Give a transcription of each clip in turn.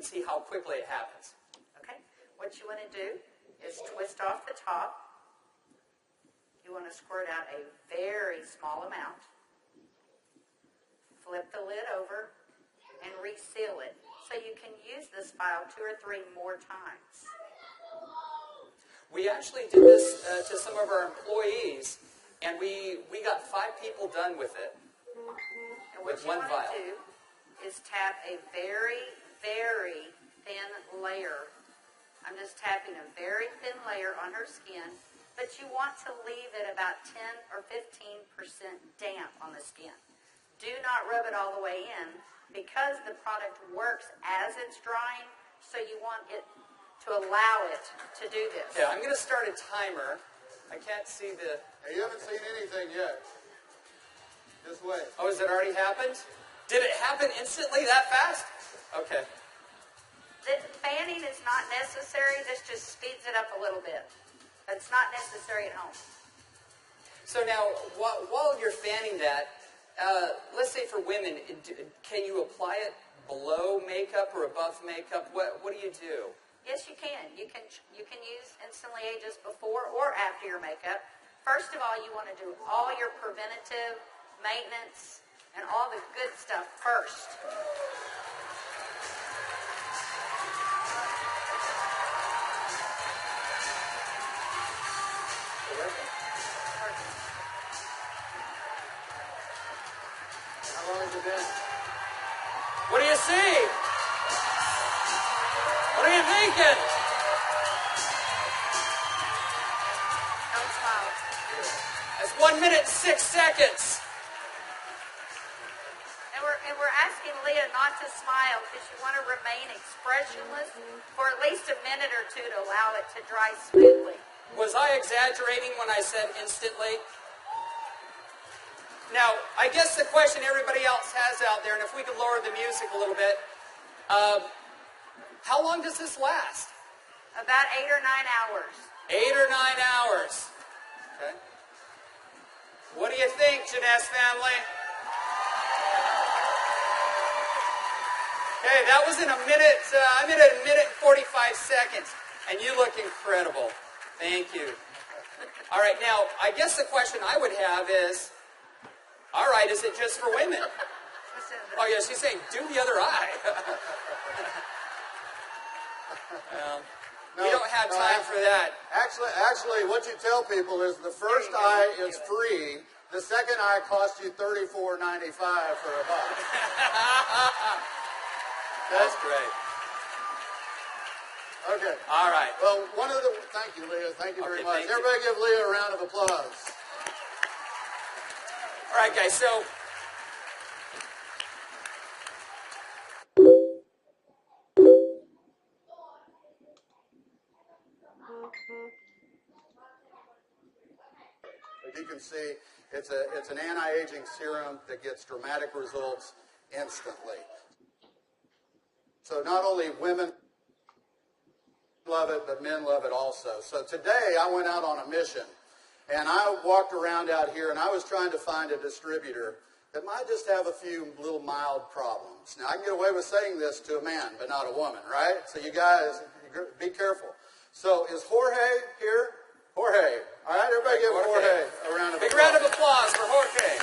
can see how quickly it happens. Okay. What you want to do is twist off the top. You want to squirt out a very small amount. Flip the lid over and reseal it so you can use this file 2 or 3 more times. We actually did this to some of our employees, and we got 5 people done with it. And what you want to do is tap a very, very thin layer. I'm just tapping a very thin layer on her skin, but you want to leave it about 10 or 15% damp on the skin. Do not rub it all the way in because the product works as it's drying, so you want it to allow it to do this. Yeah, I'm going to start a timer. I can't see the... Hey, you haven't seen anything yet. Just wait. Oh, has it already happened? Did it happen instantly that fast? Okay. The fanning is not necessary. This just speeds it up a little bit. It's not necessary at home. So now, while you're fanning that, let's say for women, can you apply it below makeup or above makeup? What do you do? Yes, you can. You can use Instantly Ageless before or after your makeup. First of all, you want to do all your preventative maintenance and all the good stuff first. How long has it been? What do you see? What are you thinking? Don't smile. That's 1 minute 6 seconds. And we're asking Leah not to smile because you want to remain expressionless for at least a minute or 2 to allow it to dry smoothly. Was I exaggerating when I said instantly? Now, I guess the question everybody else has out there, and if we could lower the music a little bit, how long does this last? About 8 or 9 hours. 8 or 9 hours. Okay. What do you think, Jeunesse family? Okay, that was in a minute. I'm in a minute and 45 seconds, and you look incredible. Thank you. All right, now I guess the question I would have is, all right, is it just for women? Oh yeah, she's saying do the other eye. We don't have time for that. Actually, what you tell people is the first eye is free. The second eye costs you $34.95 for a buck. That's great. Okay. All right. Well, thank you, Leah. Thank you very much. Thank you. Everybody give Leah a round of applause. All right, guys, so as you can see, it's an anti-aging serum that gets dramatic results instantly. So not only women love it, but men love it also. So today I went out on a mission, and I walked around out here, and I was trying to find a distributor that might just have a few little mild problems. Now, I can get away with saying this to a man, but not a woman, right? So you guys, be careful. So is Jorge here? Jorge. All right, everybody give Jorge a round of applause. Big round of applause for Jorge.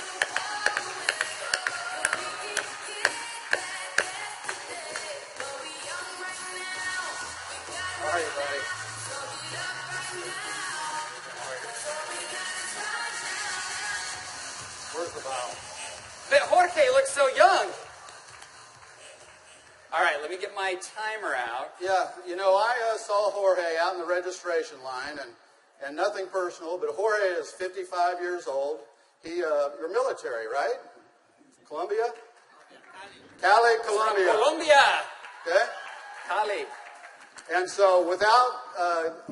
How are you, buddy? Where's the bottle? But Jorge looks so young. All right, let me get my timer out. Yeah, you know, I saw Jorge out in the registration line, and nothing personal, but Jorge is 55 years old. You're military, right? Colombia? Cali, Colombia. Colombia. Okay? Cali. And so without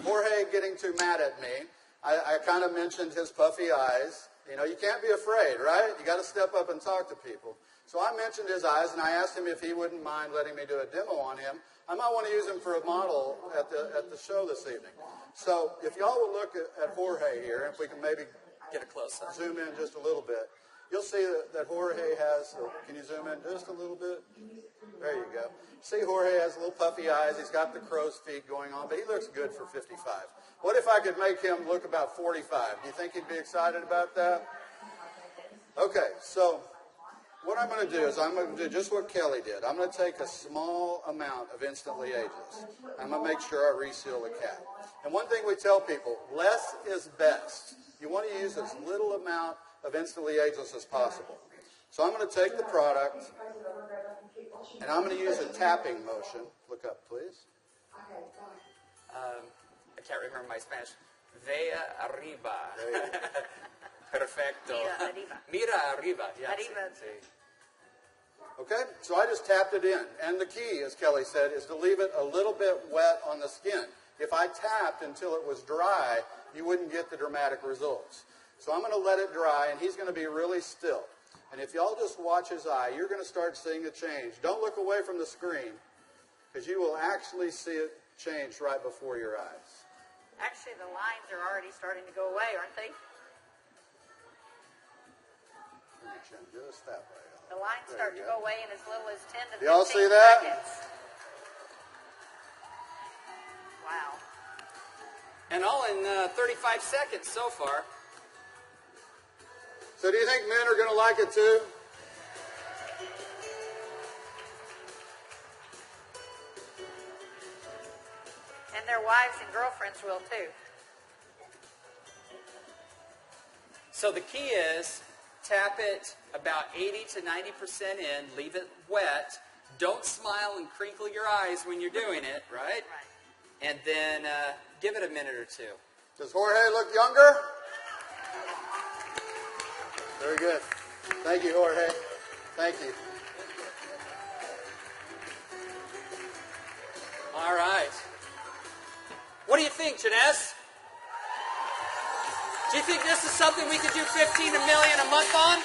Jorge getting too mad at me, I kind of mentioned his puffy eyes. You know, you can't be afraid, right? You got to step up and talk to people. So I mentioned his eyes, and I asked him if he wouldn't mind letting me do a demo on him. I might want to use him for a model at the show this evening. So if y'all will look at Jorge here, if we can maybe Get a close-up. zoom in just a little bit, you'll see that Jorge has, can you zoom in just a little bit? There you go. See, Jorge has little puffy eyes. He's got the crow's feet going on, but he looks good for 55. What if I could make him look about 45? Do you think he'd be excited about that? Okay, so what I'm going to do is I'm going to do just what Kelly did. I'm going to take a small amount of Instantly Ageless. I'm going to make sure I reseal the cap. And one thing we tell people, less is best. You want to use as little amount of Instantly Ageless as possible. So I'm going to take the product, and I'm going to use a tapping motion. Look up, please. I can't remember my Spanish. Vea arriba. Perfecto. Mira arriba. Mira arriba. Yeah, Arriba. sí. Okay, so I just tapped it in. And the key, as Kelly said, is to leave it a little bit wet on the skin. If I tapped until it was dry, you wouldn't get the dramatic results. So I'm going to let it dry, and he's going to be really still. And if y'all just watch his eye, you're going to start seeing a change. Don't look away from the screen, because you will actually see it change right before your eyes. Actually, the lines are already starting to go away, aren't they? Just that way. The lines There start you to go. go away in as little as 10 to 15 Y'all see that? seconds. Wow. And all in 35 seconds so far. So do you think men are going to like it too? And their wives and girlfriends will too. So the key is tap it about 80 to 90% in, leave it wet. Don't smile and crinkle your eyes when you're doing it, right? Right. And then give it a minute or two. Does Jorge look younger? Very good. Thank you, Jorge. Thank you. All right. What do you think, Jeunesse? Do you think this is something we could do 15 million a month on?